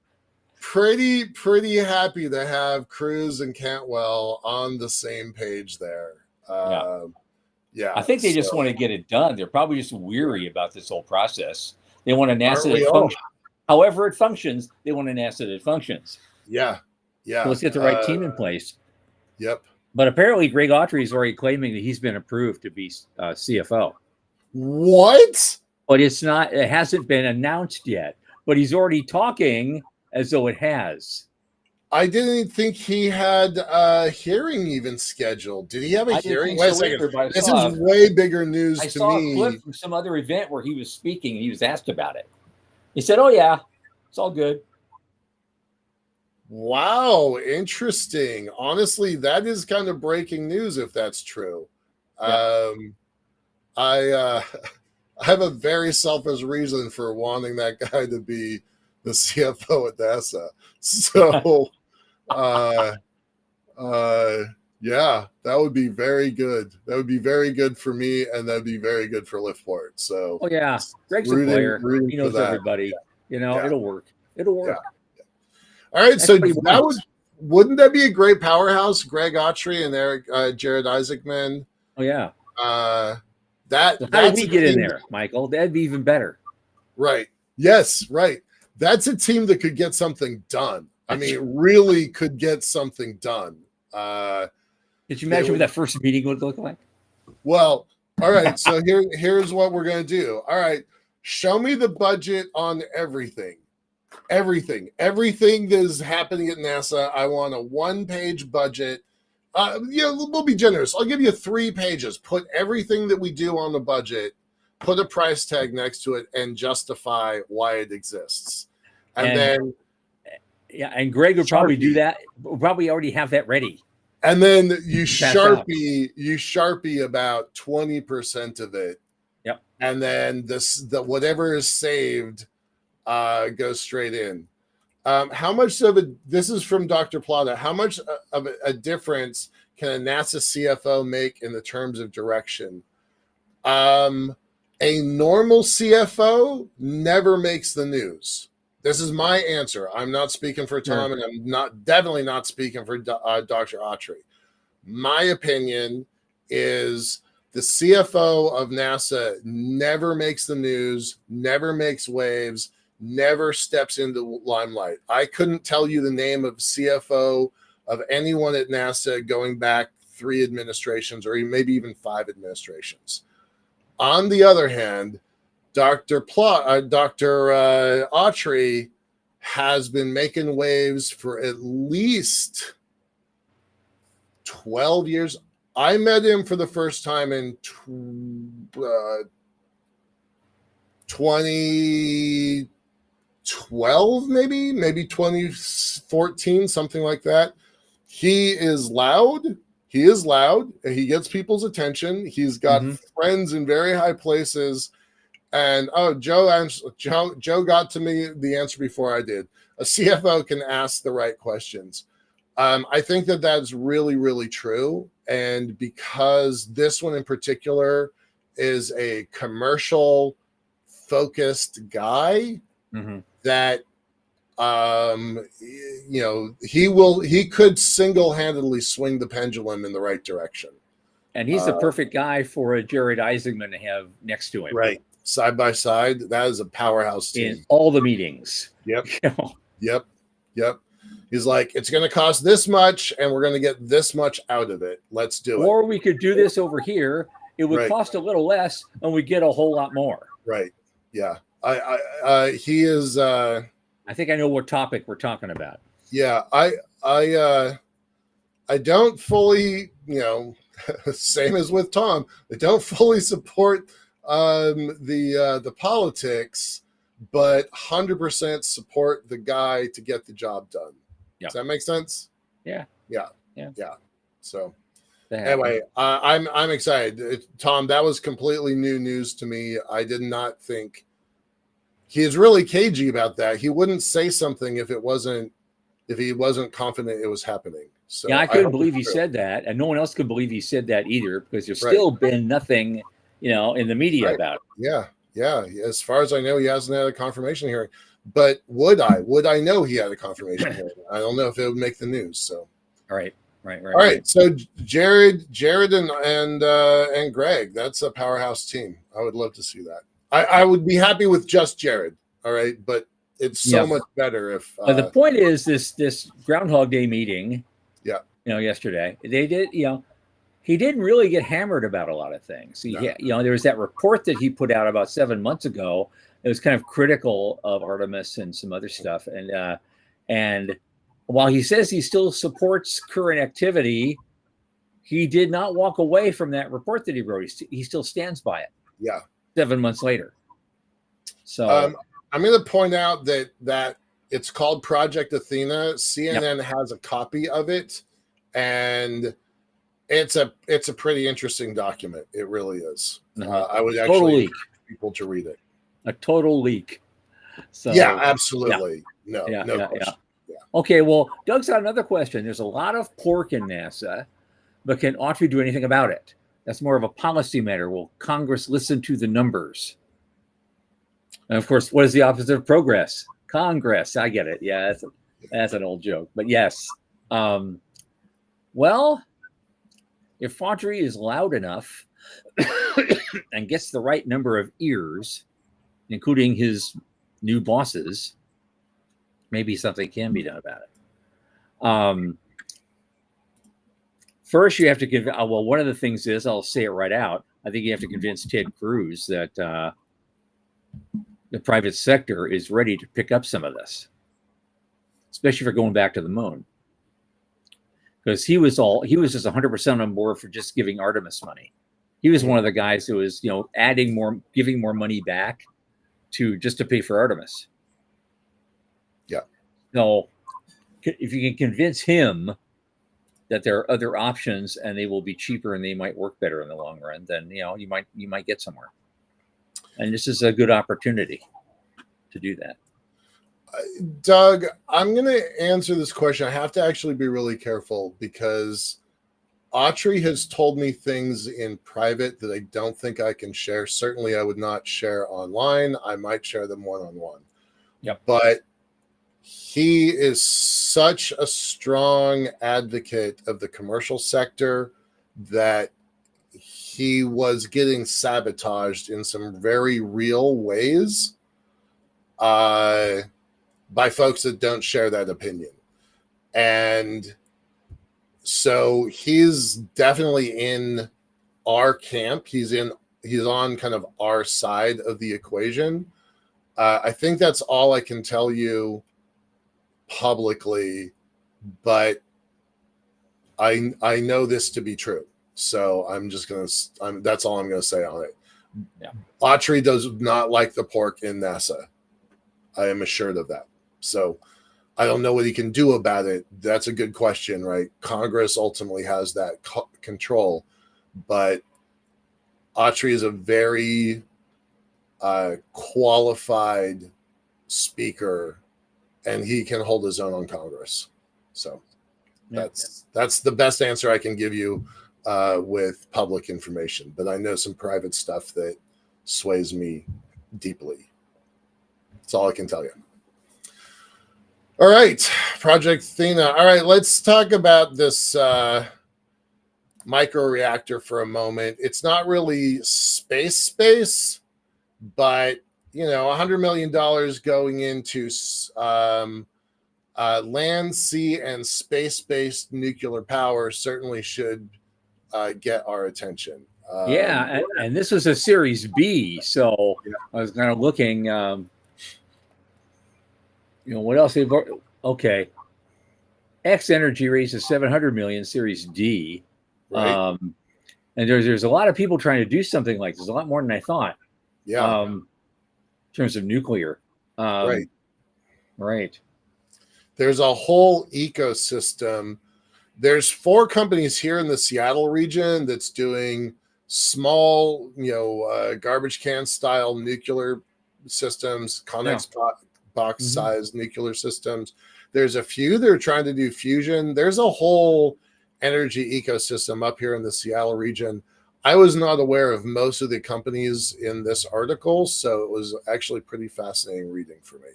Pretty happy to have Cruz and Cantwell on the same page there. Yeah. I think they just want to get it done. They're probably just weary about this whole process. They want a NASA that functions. However it functions, they want a NASA that functions. Yeah. So let's get the right team in place. Yep. But apparently Greg Autry is already claiming that he's been approved to be CFO. What? But it hasn't been announced yet. But he's already talking as though it has. I didn't think he had a hearing even scheduled. Did he have a hearing? Wait a second. This is way bigger news to me. I saw a clip from some other event where he was speaking and he was asked about it. He said, "Oh yeah, it's all good." Wow, interesting. Honestly, that is kind of breaking news if that's true. Yeah. I have a very selfish reason for wanting that guy to be the CFO at NASA. So, yeah, that would be very good. That would be very good for me, and that'd be very good for Liftport. So, yeah, Greg's a player. He knows everybody. It'll work. It'll work. Yeah. All right, so wouldn't that be a great powerhouse? Greg Autry and Jared Isaacman. Oh yeah. How did we get in there, Michael? That'd be even better. Right. Yes. Right. That's a team that could get something done. I mean, really could get something done. Could you imagine what that first meeting would look like? Well, all right. So here's what we're going to do. All right. Show me the budget on everything that is happening at NASA. I want a 1-page budget. We'll be generous. I'll give you 3 pages. Put everything that we do on the budget, put a price tag next to it, and justify why it exists. And then, and Greg would probably do that. We'll probably already have that ready. And then you Sharpie about 20% of it. Yep. And then the whatever is saved goes straight in. How much of this is from Dr. Plata. How much of a difference can a NASA CFO make in the terms of direction? A normal CFO never makes the news. This is my answer. I'm not speaking for Tom, and I'm definitely not speaking for Dr. Autry. My opinion is the CFO of NASA never makes the news, never makes waves, never steps into the limelight. I couldn't tell you the name of CFO of anyone at NASA going back 3 administrations or maybe even 5 administrations. On the other hand, Dr. Autry has been making waves for at least 12 years. I met him for the first time in 2012, maybe 2014, something like that. He is loud. He gets people's attention. He's got friends in very high places. And Joe got to me the answer before I did. A CFO can ask the right questions. I think that that's really, really true. And because this one in particular is a commercial focused guy, that he could single-handedly swing the pendulum in the right direction. And he's the perfect guy for a Jared Isaacman to have next to him. Right. Side by side, that is a powerhouse team. In all the meetings. Yep. Yep. Yep. He's like, it's going to cost this much, and we're going to get this much out of it. Let's do it. Or we could do this over here. It would Right. cost a little less, and we get a whole lot more. Right. Yeah. He is. I think I know what topic we're talking about. Yeah. I don't fully, same as with Tom. I don't fully support the politics, but 100% support the guy to get the job done. Yeah. Does that make sense? Yeah. So anyway, I'm excited. Tom, that was completely new news to me. I did not think he is really cagey about that. He wouldn't say something if he wasn't confident it was happening. So yeah, I couldn't believe he said that, and no one else could believe he said that either, because there's still been nothing, in the media about it. Yeah. As far as I know, he hasn't had a confirmation hearing. But would I know he had a confirmation hearing? I don't know if it would make the news. So Right. All right. So Jared, and Greg, that's a powerhouse team. I would love to see that. I would be happy with just Jared. All right, but it's so much better if. But the point is, this Groundhog Day meeting. Yeah. Yesterday they did. He didn't really get hammered about a lot of things. There was that report that he put out about 7 months ago. It was kind of critical of Artemis and some other stuff. And while he says he still supports current activity, he did not walk away from that report that he wrote. He still stands by it. Yeah. 7 months later. So I'm going to point out that it's called Project Athena. CNN has a copy of it, and it's a pretty interesting document. It really is. I would actually encourage people to read it. A total leak. So yeah, absolutely. No question. Yeah. Okay, well, Doug's got another question. There's a lot of pork in NASA, but can Autry do anything about it? That's more of a policy matter. Will Congress listen to the numbers? And of course, what is the opposite of progress? Congress. I get it. Yeah, that's an old joke. But yes. Well, if Autry is loud enough and gets the right number of ears, including his new bosses, maybe something can be done about it. First, you have to convince. Well, one of the things is, I'll say it right out, I think you have to convince Ted Cruz that the private sector is ready to pick up some of this, especially for going back to the moon. Because he was just 100% on board for just giving Artemis money. He was one of the guys who was, giving more money back to pay for Artemis. Yeah. So if you can convince him that there are other options and they will be cheaper and they might work better in the long run, then you might get somewhere. And this is a good opportunity to do that. Doug, I'm going to answer this question. I have to actually be really careful because Autry has told me things in private that I don't think I can share. Certainly, I would not share online. I might share them one-on-one. Yep. But he is such a strong advocate of the commercial sector that he was getting sabotaged in some very real ways by folks that don't share that opinion. And so he's definitely in our camp. He's on kind of our side of the equation. I think that's all I can tell you publicly, but I know this to be true. So that's all I'm going to say on it. Yeah. Autry does not like the pork in NASA. I am assured of that. So I don't know what he can do about it. That's a good question, right? Congress ultimately has that control, but Autry is a very qualified speaker, and he can hold his own on Congress. So that's the best answer I can give you with public information. But I know some private stuff that sways me deeply. That's all I can tell you. All right, Project Athena. All right, let's talk about this microreactor for a moment. It's not really space, but $100 million going into Land, sea, and space-based nuclear power certainly should get our attention. Yeah, and this was a Series B, so Yeah. I was kind of looking. What else? Okay. X Energy raises 700 million, Series D. Right. And there's a lot of people trying to do something like this. A lot more than I thought. Yeah. In terms of nuclear. Right. Right. There's a whole ecosystem. There's 4 companies here in the Seattle region that's doing small, garbage can style nuclear systems, Connex box size nuclear systems. There's a few that are trying to do fusion. There's a whole energy ecosystem up here in the Seattle region. I was not aware of most of the companies in this article, so it was actually pretty fascinating reading for me.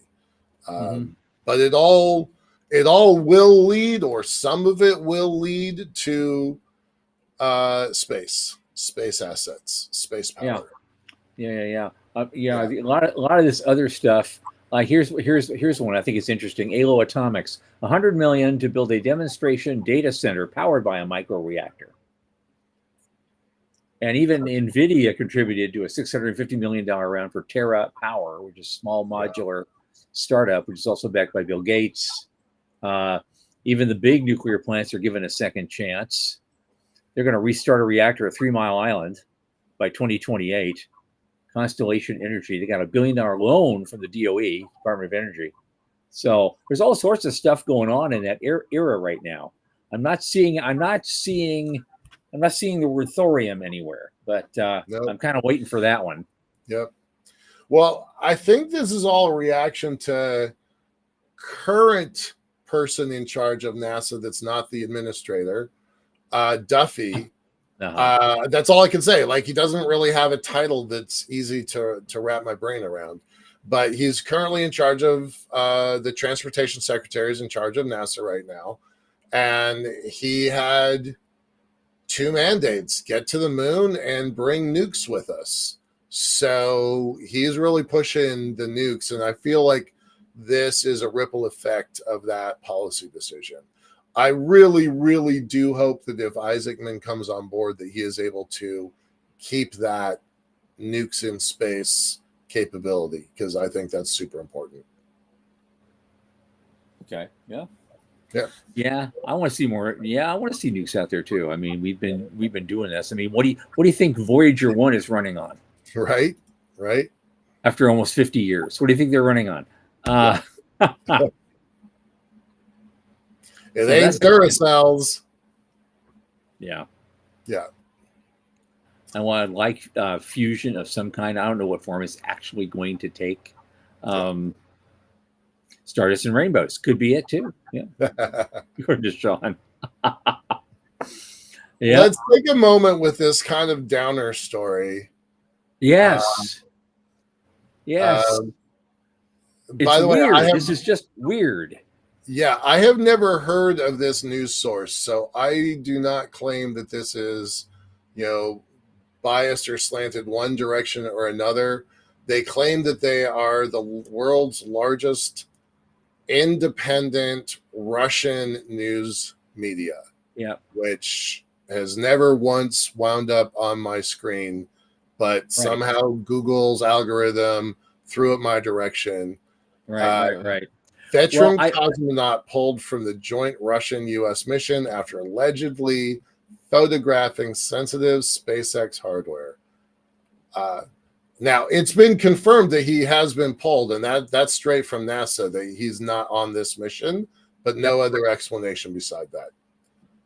But it all will lead, or some of it will lead to space assets, space power. Yeah. A lot of this other stuff. Here's one I think is interesting. ALO Atomics, 100 million to build a demonstration data center powered by a microreactor. And even NVIDIA contributed to a $650 million round for Terra Power, which is a small modular startup, which is also backed by Bill Gates. Even the big nuclear plants are given a second chance. They're going to restart a reactor at 3 Mile Island by 2028. Constellation Energy, they got a $1 billion loan from the DOE, Department of Energy. So there's all sorts of stuff going on in that era right now. I'm not seeing the word thorium anywhere, but Nope. I'm kind of waiting for that one. Yep. Well, I think this is all a reaction to current person in charge of NASA that's not the administrator, Duffy. That's all I can say. Like, he doesn't really have a title that's easy to wrap my brain around, but he's currently in charge of the transportation secretary is in charge of NASA right now. And he had 2 mandates: get to the moon and bring nukes with us. So he's really pushing the nukes. And I feel like this is a ripple effect of that policy decision. I really, really do hope that if Isaacman comes on board, that he is able to keep that nukes in space capability, because I think that's super important. Okay. Yeah. Yeah. Yeah. I want to see more. Yeah. I want to see nukes out there too. I mean, we've been doing this. I mean, what do you think Voyager 1 is running on? Right. After almost 50 years. What do you think they're running on? It ain't Duracells. Yeah. Yeah. I want fusion of some kind. I don't know what form it's actually going to take. Stardust and Rainbows could be it too. Yeah. According to Sean. Yeah. Let's take a moment with this kind of downer story. Yes. By the way, this is just weird. Yeah, I have never heard of this news source, so I do not claim that this is, biased or slanted one direction or another. They claim that they are the world's largest independent Russian news media. Yeah. Which has never once wound up on my screen, but somehow Google's algorithm threw it my direction. Right. Veteran cosmonaut pulled from the joint Russian-U.S. mission after allegedly photographing sensitive SpaceX hardware. Now, it's been confirmed that he has been pulled, and that's straight from NASA, that he's not on this mission, but no other explanation beside that.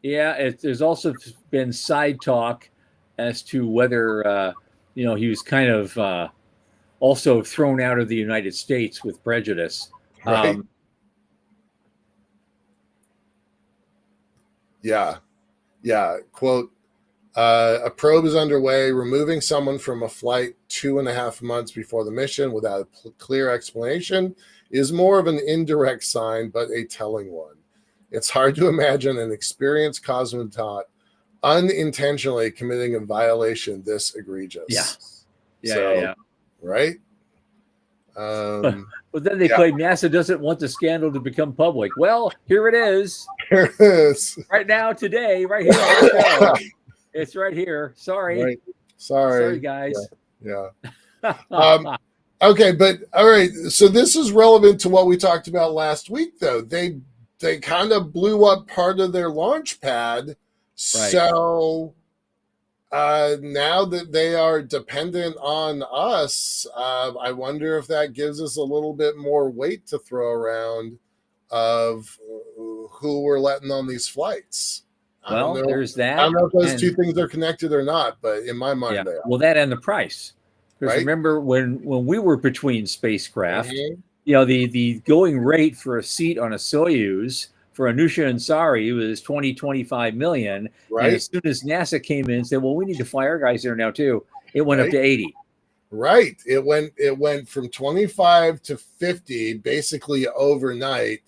Yeah, there's also been side talk as to whether, he was kind of also thrown out of the United States with prejudice. Right. Yeah. Quote, a probe is underway, removing someone from a flight 2.5 months before the mission without a clear explanation is more of an indirect sign, but a telling one. It's hard to imagine an experienced cosmonaut unintentionally committing a violation this egregious. Yeah. Right? But then they Yeah. claim NASA doesn't want the scandal to become public. Well, here it is. Here it is. Right now, today, right here on the show. It's right here. Sorry. Right. Sorry, guys. Yeah. Okay, but all right. So this is relevant to what we talked about last week, though. They kind of blew up part of their launch pad. So now that they are dependent on us, I wonder if that gives us a little bit more weight to throw around of who we're letting on these flights. Well, there's that. I don't know if those two things are connected or not, but in my mind, they are. Well, that and the price. Because Right? remember when we were between spacecraft, Mhm. the going rate for a seat on a Soyuz for Anusha Ansari was 25 million. And Right? as soon as NASA came in and said, well, we need to fly our guys there now too, it went up to 80. Right. It went from 25 to 50 basically overnight.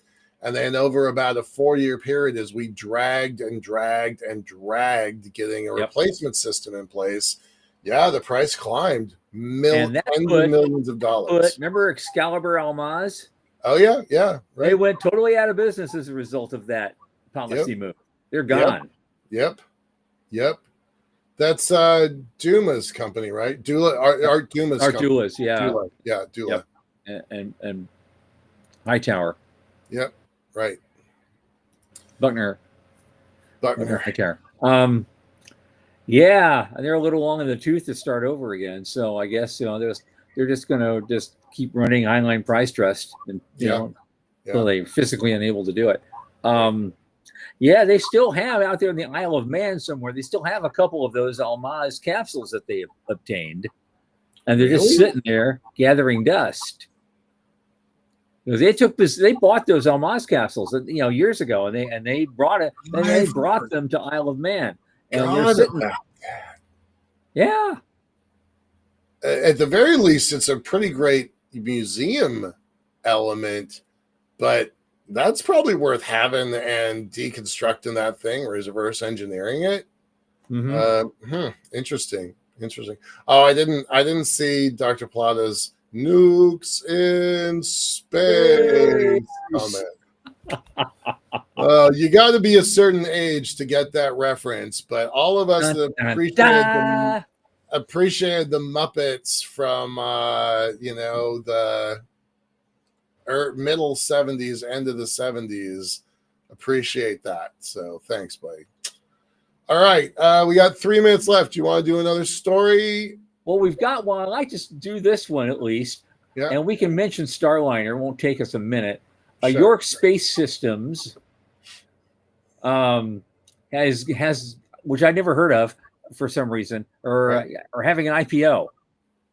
And then over about a 4-year period, as we dragged and dragged and dragged getting a replacement system in place, the price climbed tens of millions of dollars. Remember Excalibur Almaz? Oh, yeah. Right. They went totally out of business as a result of that policy move. They're gone. Yep. That's Duma's company, right? Art Duma's company. Dula's, yeah. Dula. Yep. And Hightower. Yep. Right. Buckner Hightower. They're a little long in the tooth to start over again. So I guess they're just going to just keep running Heinlein price trust until they're physically unable to do it. They still have out there in the Isle of Man somewhere. They still have a couple of those Almaz capsules that they obtained, and they're just sitting there gathering dust. Because they bought those Almaz capsules, years ago, and they brought them to Isle of Man, and they're sitting there. Yeah. At the very least, it's a pretty great museum element, but that's probably worth having and deconstructing that thing or reverse engineering it. Mm-hmm. Interesting. Oh, I didn't see Dr. Plata's nukes in space comment. Well, you got to be a certain age to get that reference, but all of us that appreciated the Muppets from the middle 70s, end of the 70s, appreciate that. So thanks, buddy. All right, we got 3 minutes left. You want to do another story? Well, we've got one. I'd like to do this one at least. Yeah. And we can mention Starliner. It won't take us a minute. Sure. York Space Systems has which I never heard of for some reason, or having an IPO,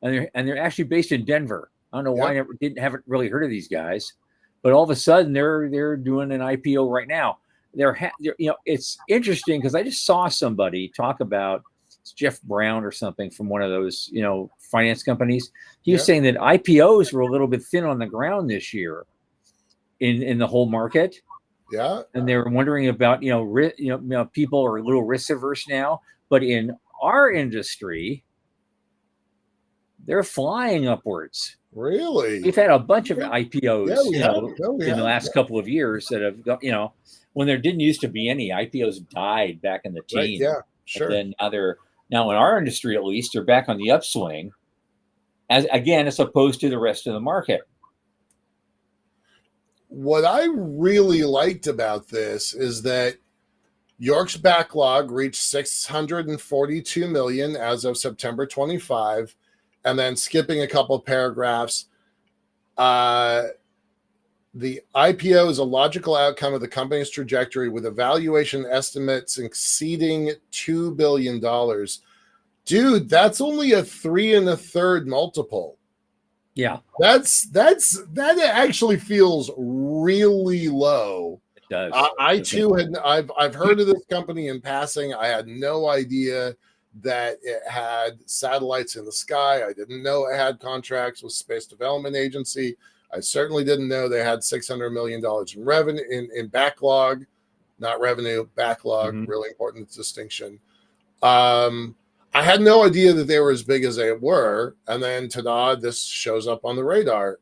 and they're actually based in Denver. I don't know why I haven't really heard of these guys, but all of a sudden they're doing an IPO right now. It's interesting because I just saw somebody talk about Jeff Brown or something from one of those finance companies. He was saying that IPOs were a little bit thin on the ground this year in the whole market. Yeah, and they were wondering about people are a little risk averse now, but in our industry, they're flying upwards. Really, we've had a bunch of IPOs in the last couple of years that have got when there didn't used to be any. IPOs died back in the teens. Right, yeah, sure. And then now in our industry, at least, they're back on the upswing, as opposed to the rest of the market. What I really liked about this is that York's backlog reached 642 million as of September 25, and then skipping a couple of paragraphs, the IPO is a logical outcome of the company's trajectory with evaluation estimates exceeding $2 billion. Dude, that's only a 3 1/3 multiple. Yeah, that actually feels really low. It does. I too I've heard of this company in passing. I had no idea that it had satellites in the sky. I didn't know it had contracts with Space Development Agency. I certainly didn't know they had $600 million in revenue in backlog, not revenue, backlog. Mm-hmm. Really important distinction. I had no idea that they were as big as they were, and then ta-da, this shows up on the radar.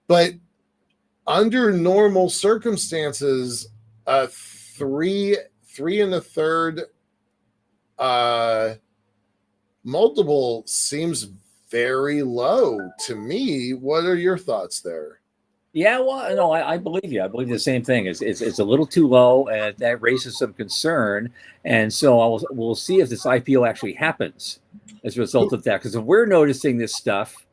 But under normal circumstances, three and a third multiple seems very low to me. What are your thoughts there? Yeah, well, no, I believe you. I believe the same thing. It's a little too low, and that raises some concern. And so we'll see if this IPO actually happens as a result of that. Because if we're noticing this stuff,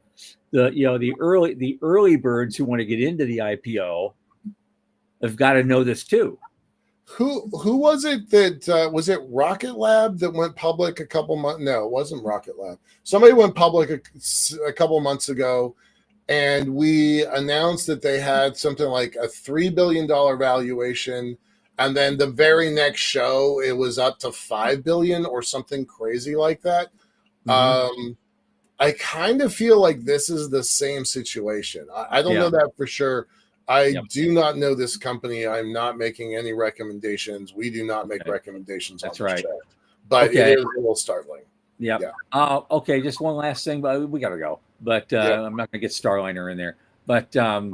the early birds who want to get into the IPO have got to know this too. Who was it that was it Rocket Lab that went public a couple months? No, it wasn't Rocket Lab. Somebody went public a couple months ago, and we announced that they had something like a $3 billion valuation, and then the very next show it was up to 5 billion or something crazy like that. Mm-hmm. I kind of feel like this is the same situation. I don't know Yeah. that for sure. I Yep. do not know this company. I'm not making any recommendations. We do not make Okay. recommendations on That's this right. show, but Okay. it is a little startling. Yep. Yeah. Okay. Just one last thing, but we got to go. But Yep. I'm not going to get Starliner in there. But Joe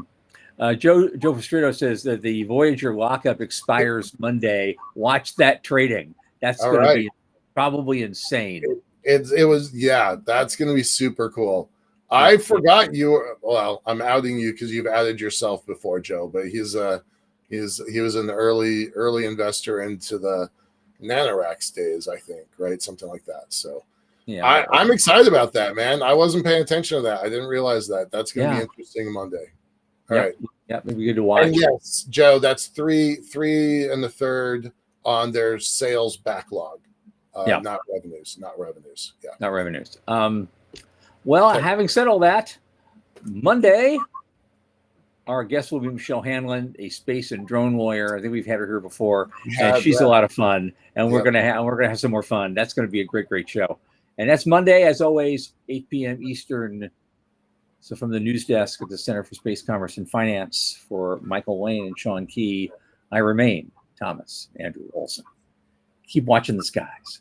Pastrito says that the Voyager lockup expires Monday. Watch that trading. That's All going to right. be probably insane. It was, yeah, that's going to be super cool. Yeah. I forgot you were, well, I'm outing you because you've outed yourself before, Joe, but he was an early investor into the Nanorax days, I think, right? Something like that. So Yeah. I'm excited about that, man. I wasn't paying attention to that. I didn't realize that. That's going to be Yeah. interesting Monday. All Yep. right. Yep. It'd be good to watch. And yes, Joe, that's three and a third on their sales backlog. Yeah. Not revenues. Yeah. Not revenues. Well, Okay. having said all that, Monday, our guest will be Michelle Hanlon, a space and drone lawyer. I think we've had her here before, and she's a lot of fun. And we're Yep. gonna have some more fun. That's going to be a great show. And that's Monday, as always, 8 p.m. Eastern. So from the news desk at the Center for Space Commerce and Finance, for Michael Lane and Sean Key, I remain Thomas Andrew Olson. Keep watching the skies.